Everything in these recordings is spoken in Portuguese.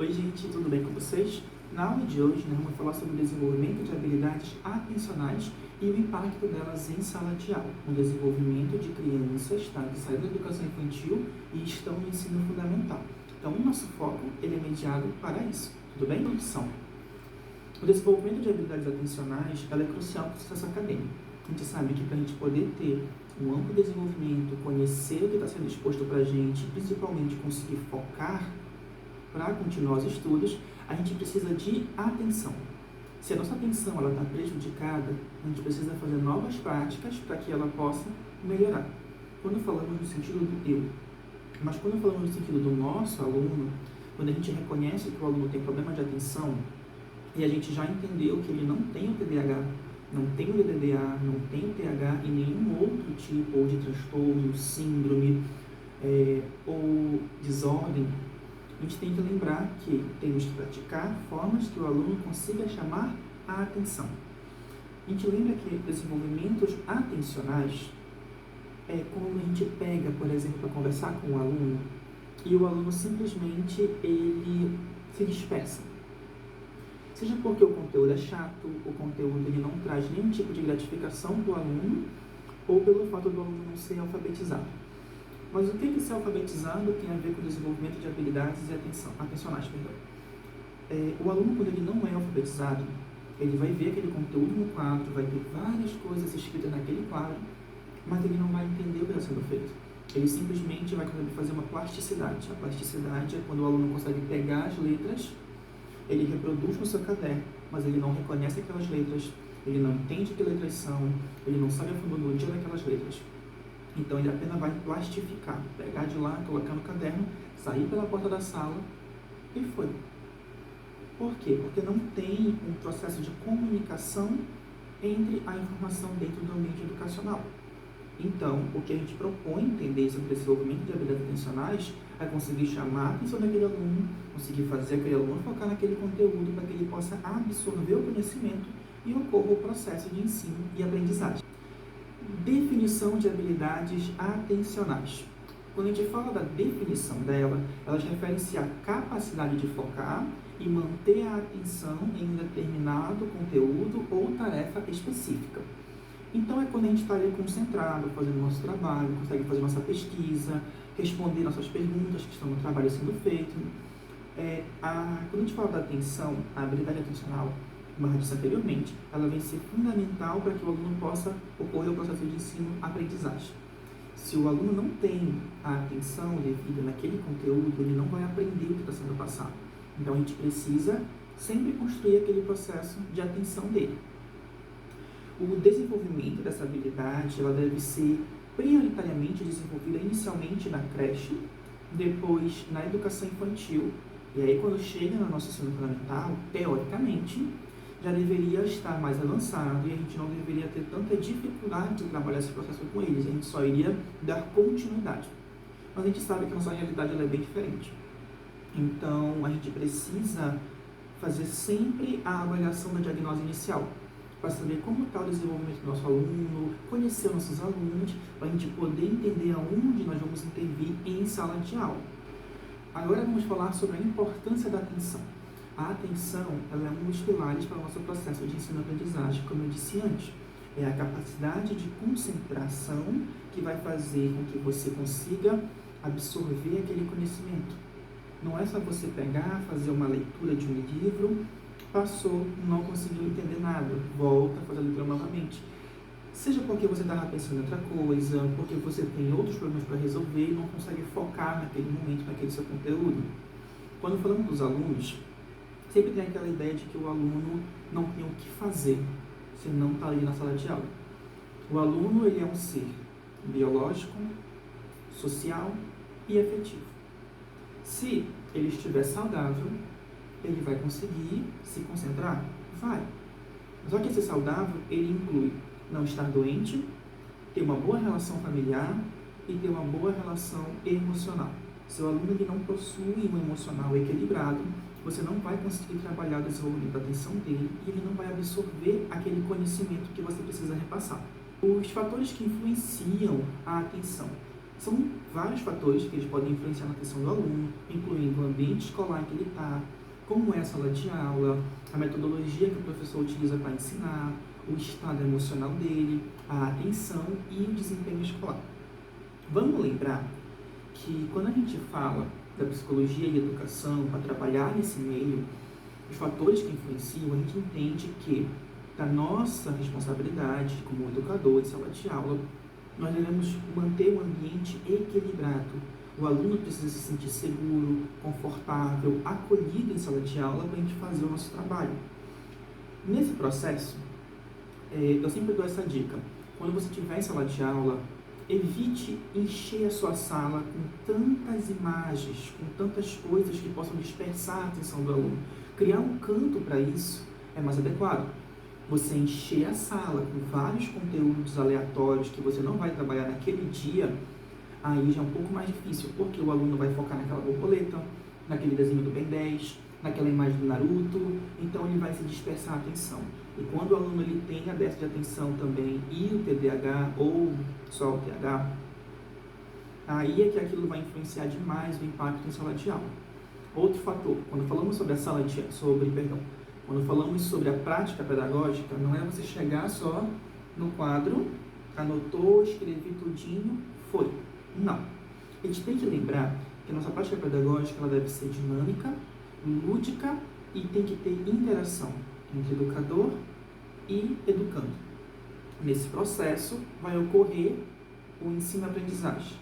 Oi gente, tudo bem com vocês? Na aula de hoje nós vamos falar sobre o desenvolvimento de habilidades atencionais e o impacto delas em sala de aula, no desenvolvimento de crianças que saíram da educação infantil e estão no ensino fundamental. Então o nosso foco ele é mediado para isso, tudo bem? Introdução. O desenvolvimento de habilidades atencionais ela é crucial para o sucesso acadêmico. A gente sabe que para a gente poder ter um amplo desenvolvimento, conhecer o que está sendo exposto para a gente, principalmente conseguir focar para continuar os estudos, a gente precisa de atenção. Se a nossa atenção está prejudicada, a gente precisa fazer novas práticas para que ela possa melhorar. Quando falamos no sentido do eu, mas quando falamos no sentido do nosso aluno, quando a gente reconhece que o aluno tem problema de atenção e a gente já entendeu que ele não tem o TDAH, não tem o DDA, não tem o TH e nenhum outro tipo ou de transtorno, síndrome ou desordem, a gente tem que lembrar que temos que praticar formas que o aluno consiga chamar a atenção. A gente lembra que desenvolvimentos atencionais é quando a gente pega, por exemplo, para conversar com o aluno e o aluno simplesmente ele se dispersa. Seja porque o conteúdo é chato, o conteúdo ele não traz nenhum tipo de gratificação para o aluno ou pelo fato do aluno não ser alfabetizado. Mas o que ser alfabetizado tem a ver com o desenvolvimento de habilidades e atencionais? O aluno, quando ele não é alfabetizado, ele vai ver aquele conteúdo no quadro, vai ter várias coisas escritas naquele quadro, mas ele não vai entender o que está sendo feito. Ele simplesmente vai conseguir fazer uma plasticidade. A plasticidade é quando o aluno consegue pegar as letras, ele reproduz no seu caderno, mas ele não reconhece aquelas letras, ele não entende que letras são, ele não sabe a fonologia daquelas letras. Então ele apenas vai plastificar, pegar de lá, colocar no caderno, sair pela porta da sala e foi. Por quê? Porque não tem um processo de comunicação entre a informação dentro do ambiente educacional. Então, o que a gente propõe entender sobre o desenvolvimento de habilidades atencionais é conseguir chamar a atenção daquele aluno, conseguir fazer aquele aluno focar naquele conteúdo para que ele possa absorver o conhecimento e ocorra o processo de ensino e aprendizagem. Definição de habilidades atencionais. Quando a gente fala da definição dela, elas referem-se à capacidade de focar e manter a atenção em um determinado conteúdo ou tarefa específica. Então é quando a gente está ali concentrado, fazendo nosso trabalho, consegue fazer nossa pesquisa, responder nossas perguntas que estão no trabalho sendo feito. Quando a gente fala da atenção, a habilidade atencional, como eu disse anteriormente, ela vem ser fundamental para que o aluno possa ocorrer o processo de ensino-aprendizagem. Se o aluno não tem a atenção devida naquele conteúdo, ele não vai aprender o que está sendo passado. Então a gente precisa sempre construir aquele processo de atenção dele. O desenvolvimento dessa habilidade ela deve ser prioritariamente desenvolvida inicialmente na creche, depois na educação infantil, e aí quando chega no nosso ensino fundamental, teoricamente, já deveria estar mais avançado e a gente não deveria ter tanta dificuldade de trabalhar esse processo com eles, a gente só iria dar continuidade. Mas a gente sabe que a nossa realidade ela é bem diferente. Então, a gente precisa fazer sempre a avaliação da diagnose inicial, para saber como está o desenvolvimento do nosso aluno, conhecer os nossos alunos, para a gente poder entender aonde nós vamos intervir em sala de aula. Agora vamos falar sobre a importância da atenção. A atenção ela é um dos pilares para o nosso processo de ensino-aprendizagem, como eu disse antes. É a capacidade de concentração que vai fazer com que você consiga absorver aquele conhecimento. Não é só você pegar, fazer uma leitura de um livro, passou, não conseguiu entender nada, volta a fazer a leitura novamente. Seja porque você estava pensando em outra coisa, porque você tem outros problemas para resolver e não consegue focar naquele momento, naquele seu conteúdo. Quando falamos dos alunos, sempre tem aquela ideia de que o aluno não tem o que fazer se não está ali na sala de aula. O aluno ele é um ser biológico, social e afetivo. Se ele estiver saudável, ele vai conseguir se concentrar? Vai. Só que esse saudável, ele inclui não estar doente, ter uma boa relação familiar e ter uma boa relação emocional. Se o aluno ele não possui um emocional equilibrado, você não vai conseguir trabalhar o desenvolvimento da atenção dele e ele não vai absorver aquele conhecimento que você precisa repassar. Os fatores que influenciam a atenção São vários fatores que eles podem influenciar na atenção do aluno, incluindo o ambiente escolar em que ele está, como é a sala de aula, a metodologia que o professor utiliza para ensinar, o estado emocional dele, a atenção e o desempenho escolar. Vamos lembrar que quando a gente fala da psicologia e educação para trabalhar nesse meio, os fatores que influenciam, a gente entende que da nossa responsabilidade como educador de sala de aula, nós devemos manter o ambiente equilibrado. O aluno precisa se sentir seguro, confortável, acolhido em sala de aula para a gente fazer o nosso trabalho. Nesse processo, eu sempre dou essa dica. Quando você estiver em sala de aula, evite encher a sua sala com tantas imagens, com tantas coisas que possam dispersar a atenção do aluno. Criar um canto para isso é mais adequado. Você encher a sala com vários conteúdos aleatórios que você não vai trabalhar naquele dia, aí já é um pouco mais difícil, porque o aluno vai focar naquela borboleta, naquele desenho do Ben 10, naquela imagem do Naruto, então ele vai se dispersar a atenção. E quando o aluno ele tem a déficit de atenção também e o TDAH ou só o TH, aí é que aquilo vai influenciar demais o impacto em sala de aula. Outro fator, quando falamos sobre quando falamos sobre a prática pedagógica, não é você chegar só no quadro, anotou, escrevi tudinho, foi. Não. A gente tem que lembrar que a nossa prática pedagógica ela deve ser dinâmica, lúdica e tem que ter interação entre educador e educando. Nesse processo vai ocorrer o ensino-aprendizagem.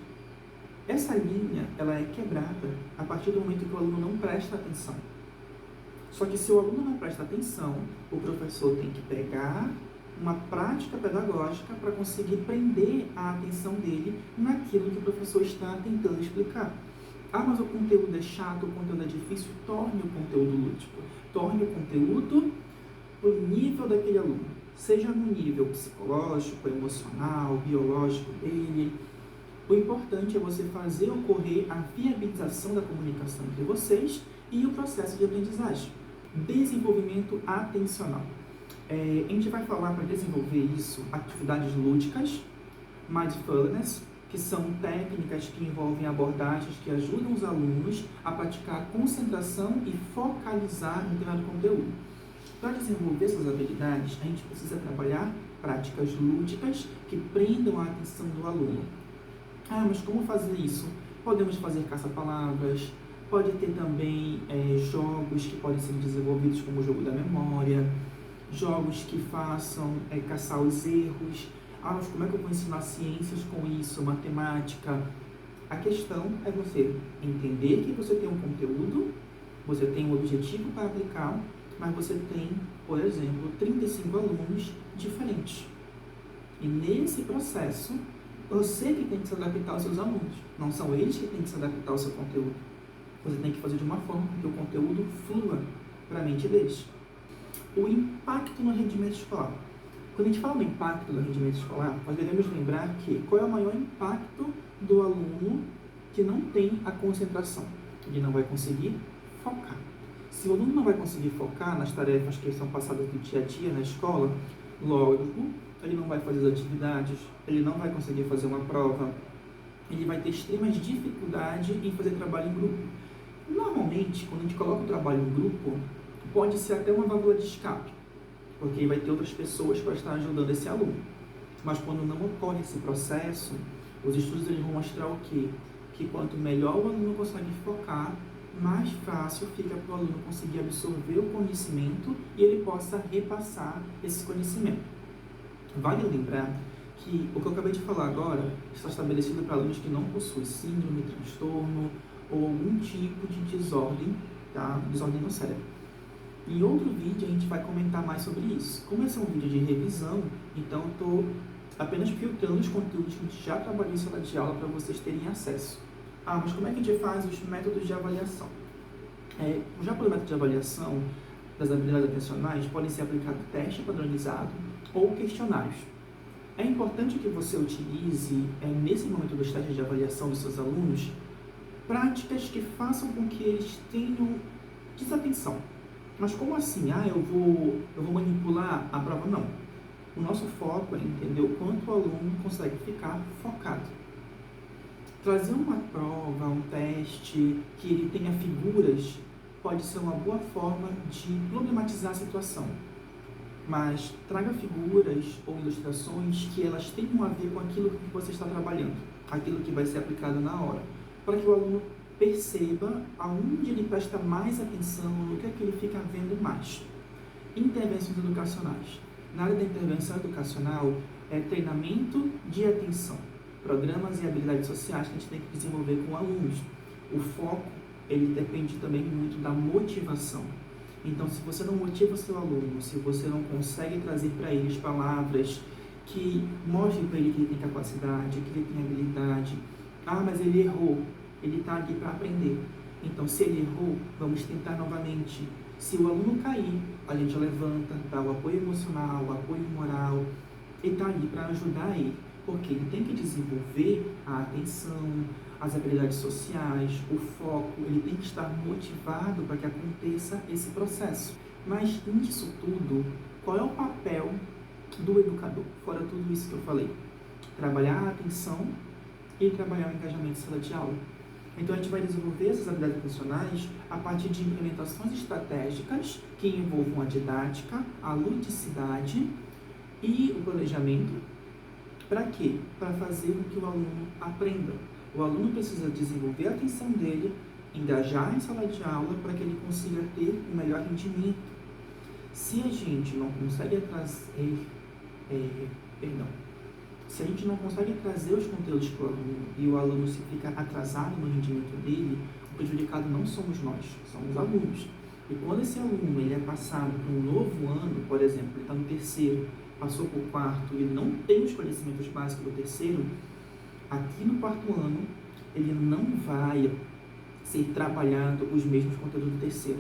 Essa linha ela é quebrada a partir do momento que o aluno não presta atenção. Só que se o aluno não presta atenção, o professor tem que pegar uma prática pedagógica para conseguir prender a atenção dele naquilo que o professor está tentando explicar. Ah, mas o conteúdo é chato, o conteúdo é difícil, torne o conteúdo lúdico. Torne o conteúdo no nível daquele aluno. Seja no nível psicológico, emocional, biológico dele. O importante é você fazer ocorrer a viabilização da comunicação entre vocês e o processo de aprendizagem. Desenvolvimento atencional. A gente vai falar para desenvolver isso, atividades lúdicas, mindfulness, que são técnicas que envolvem abordagens que ajudam os alunos a praticar concentração e focalizar em determinado conteúdo. Para desenvolver essas habilidades, a gente precisa trabalhar práticas lúdicas que prendam a atenção do aluno. Ah, mas como fazer isso? Podemos fazer caça-palavras, pode ter também jogos que podem ser desenvolvidos como o jogo da memória, jogos que façam caçar os erros. Ah, mas como é que eu vou ensinar ciências com isso, matemática? A questão é você entender que você tem um conteúdo, você tem um objetivo para aplicar, mas você tem, por exemplo, 35 alunos diferentes. E nesse processo, você que tem que se adaptar aos seus alunos. Não são eles que têm que se adaptar ao seu conteúdo. Você tem que fazer de uma forma que o conteúdo flua para a mente deles. O impacto no rendimento escolar. Quando a gente fala do impacto do rendimento escolar, nós devemos lembrar que qual é o maior impacto do aluno que não tem a concentração. Ele não vai conseguir focar. Se o aluno não vai conseguir focar nas tarefas que são passadas do dia a dia na escola, logo, ele não vai fazer as atividades, ele não vai conseguir fazer uma prova, ele vai ter extremas dificuldades em fazer trabalho em grupo. Normalmente, quando a gente coloca o trabalho em grupo, pode ser até uma válvula de escape, porque vai ter outras pessoas para estar ajudando esse aluno. Mas quando não ocorre esse processo, os estudos eles vão mostrar o quê? Que quanto melhor o aluno consegue focar, mais fácil fica para o aluno conseguir absorver o conhecimento e ele possa repassar esse conhecimento. Vale lembrar que o que eu acabei de falar agora está estabelecido para alunos que não possuem síndrome, transtorno ou algum tipo de desordem, tá? Desordem no cérebro. Em outro vídeo a gente vai comentar mais sobre isso. Como esse é um vídeo de revisão, então eu estou apenas filtrando os conteúdos que a gente já trabalhou em sala de aula para vocês terem acesso. Ah, mas como é que a gente faz os métodos de avaliação? Já pelo método de avaliação das habilidades atencionais, podem ser aplicados teste padronizado ou questionários. É importante que você utilize, nesse momento dos testes de avaliação dos seus alunos, práticas que façam com que eles tenham desatenção. Mas como assim? Eu vou manipular a prova? Não. O nosso foco é entender o quanto o aluno consegue ficar focado. Trazer uma prova, um teste que ele tenha figuras pode ser uma boa forma de problematizar a situação. Mas traga figuras ou ilustrações que elas tenham a ver com aquilo que você está trabalhando, aquilo que vai ser aplicado na hora, para que o aluno perceba aonde ele presta mais atenção, no que é que ele fica vendo mais. Intervenções educacionais. Na área da intervenção educacional, é treinamento de atenção, programas e habilidades sociais que a gente tem que desenvolver com alunos. O foco, ele depende também muito da motivação. Então, se você não motiva o seu aluno, se você não consegue trazer para ele as palavras que mostrem para ele que ele tem capacidade, que ele tem habilidade, mas ele errou, ele está aqui para aprender. Então, se ele errou, vamos tentar novamente. Se o aluno cair, a gente levanta, dá o apoio emocional, o apoio moral, e está ali para ajudar ele, porque ele tem que desenvolver a atenção, as habilidades sociais, o foco, ele tem que estar motivado para que aconteça esse processo. Mas nisso tudo, qual é o papel do educador? Fora tudo isso que eu falei, trabalhar a atenção e trabalhar o engajamento em sala de aula. Então, a gente vai desenvolver essas habilidades profissionais a partir de implementações estratégicas que envolvam a didática, a ludicidade e o planejamento. Para quê? Para fazer com que o aluno aprenda. O aluno precisa desenvolver a atenção dele, engajar em sala de aula para que ele consiga ter um melhor rendimento. Se a gente não consegue se a gente não consegue trazer os conteúdos para o aluno e o aluno se fica atrasado no rendimento dele, o prejudicado não somos nós, somos os alunos. E quando esse aluno ele é passado para um novo ano, por exemplo, ele está no terceiro, passou para o quarto e ele não tem os conhecimentos básicos do terceiro, aqui no quarto ano ele não vai ser trabalhado os mesmos conteúdos do terceiro,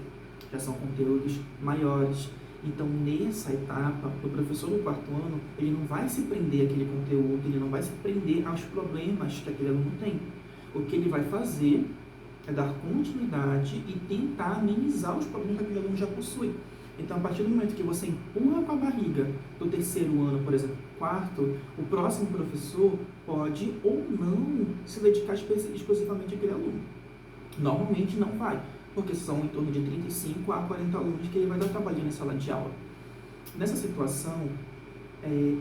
já são conteúdos maiores. Então, nessa etapa, o professor do quarto ano, ele não vai se prender àquele conteúdo, ele não vai se prender aos problemas que aquele aluno tem. O que ele vai fazer é dar continuidade e tentar amenizar os problemas que aquele aluno já possui. Então, a partir do momento que você empurra com a barriga do terceiro ano, por exemplo, quarto, o próximo professor pode ou não se dedicar exclusivamente àquele aluno. Normalmente não vai, porque são em torno de 35 a 40 alunos que ele vai estar trabalhando em sala de aula. Nessa situação,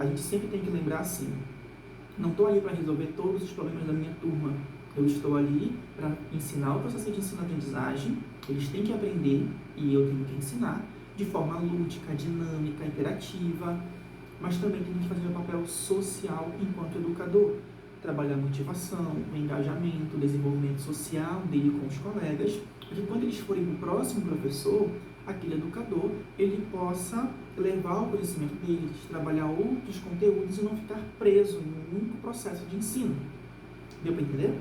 a gente sempre tem que lembrar assim, não estou ali para resolver todos os problemas da minha turma, eu estou ali para ensinar o processo de ensino-aprendizagem, eles têm que aprender e eu tenho que ensinar de forma lúdica, dinâmica, interativa, mas também tem que fazer o papel social enquanto educador, trabalhar a motivação, o engajamento, o desenvolvimento social dele com os colegas, para que quando eles forem para o próximo professor, aquele educador, ele possa levar o conhecimento deles, trabalhar outros conteúdos e não ficar preso em um único processo de ensino. Deu para entender?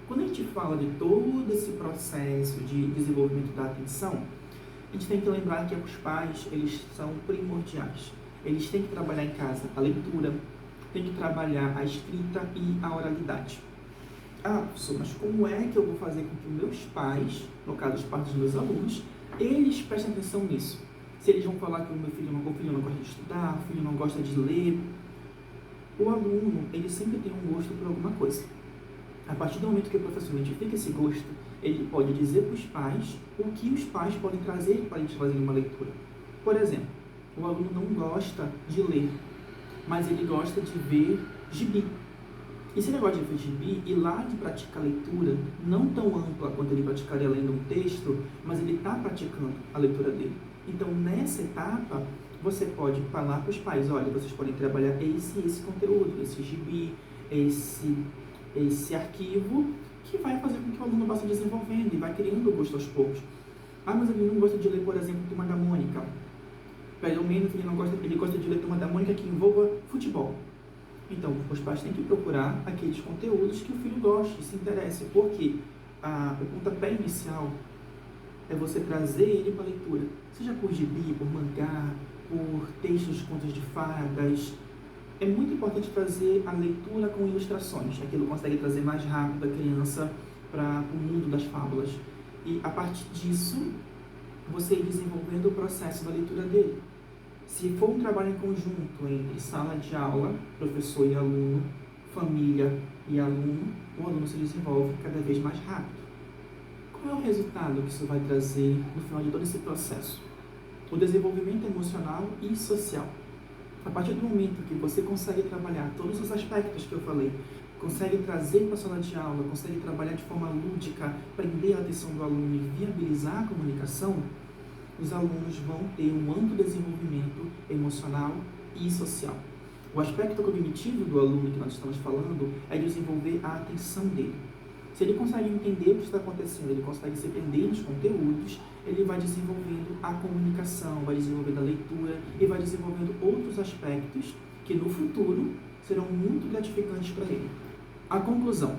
Quando a gente fala de todo esse processo de desenvolvimento da atenção, a gente tem que lembrar que os pais, eles são primordiais. Eles têm que trabalhar em casa a leitura, têm que trabalhar a escrita e a oralidade. Professor, mas como é que eu vou fazer com que meus pais, no caso os pais dos meus alunos, eles prestem atenção nisso? Se eles vão falar que o filho não gosta de estudar, o filho não gosta de ler, o aluno, ele sempre tem um gosto por alguma coisa. A partir do momento que o professor identifica esse gosto, ele pode dizer para os pais o que os pais podem trazer para eles fazerem uma leitura. Por exemplo, o aluno não gosta de ler, mas ele gosta de ver gibi. E se ele gosta de ver gibi e lá de praticar leitura, não tão ampla quanto ele praticaria lendo um texto, mas ele está praticando a leitura dele. Então, nessa etapa, você pode falar para os pais, olha, vocês podem trabalhar esse conteúdo, esse gibi, esse arquivo, que vai fazer com que o aluno vá se desenvolvendo e vai criando o gosto aos poucos. Mas ele não gosta de ler, por exemplo, Turma da Mônica. Pelo menos ele gosta de ler Turma da Mônica que envolva futebol. Então, os pais têm que procurar aqueles conteúdos que o filho goste, se interesse, porque o pontapé inicial é você trazer ele para a leitura, seja por gibi, por mangá, por textos de contos de fadas. É muito importante trazer a leitura com ilustrações, aquilo consegue trazer mais rápido a criança para o mundo das fábulas. E, a partir disso, você ir desenvolvendo o processo da leitura dele. Se for um trabalho em conjunto entre sala de aula, professor e aluno, família e aluno, o aluno se desenvolve cada vez mais rápido. Qual é o resultado que isso vai trazer no final de todo esse processo? O desenvolvimento emocional e social. A partir do momento que você consegue trabalhar todos os aspectos que eu falei, consegue trazer para a sala de aula, consegue trabalhar de forma lúdica, prender a atenção do aluno e viabilizar a comunicação, os alunos vão ter um amplo desenvolvimento emocional e social. O aspecto cognitivo do aluno que nós estamos falando é desenvolver a atenção dele. Se ele consegue entender o que está acontecendo, ele consegue se prender nos conteúdos, ele vai desenvolvendo a comunicação, vai desenvolvendo a leitura e vai desenvolvendo outros aspectos que no futuro serão muito gratificantes para ele. A conclusão.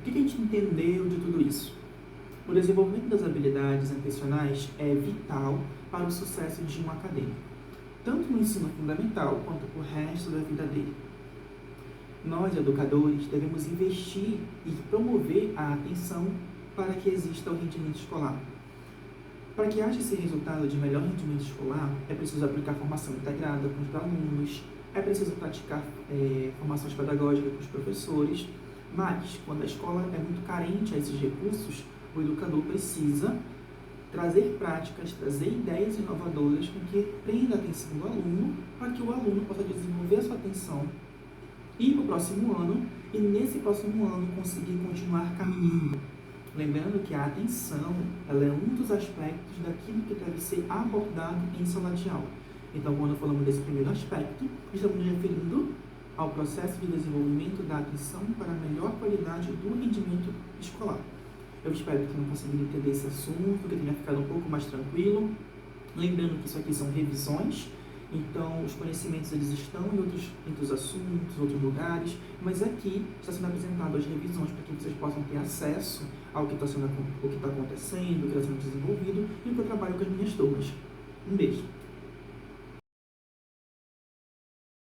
O que a gente entendeu de tudo isso? O desenvolvimento das habilidades atencionais é vital para o sucesso de um acadêmico, tanto no ensino fundamental quanto para o resto da vida dele. Nós, educadores, devemos investir e promover a atenção para que exista o rendimento escolar. Para que haja esse resultado de melhor rendimento escolar, é preciso aplicar formação integrada com os alunos, é preciso praticar formações pedagógicas com os professores, mas quando a escola é muito carente a esses recursos, o educador precisa trazer práticas, trazer ideias inovadoras com que prenda a atenção do aluno, para que o aluno possa desenvolver a sua atenção ir para o próximo ano e nesse próximo ano conseguir continuar caminhando. Lembrando que a atenção ela é um dos aspectos daquilo que deve ser abordado em sala de aula. Então, quando falamos desse primeiro aspecto, estamos nos referindo ao processo de desenvolvimento da atenção para a melhor qualidade do rendimento escolar. Eu espero que tenham conseguido entender esse assunto, que tenha ficado um pouco mais tranquilo. Lembrando que isso aqui são revisões, então os conhecimentos eles estão em outros assuntos, outros lugares, mas aqui está sendo apresentado as revisões para que vocês possam ter acesso ao que está acontecendo, o que está acontecendo, o que está sendo desenvolvido e o que eu trabalho com as minhas turmas. Um beijo!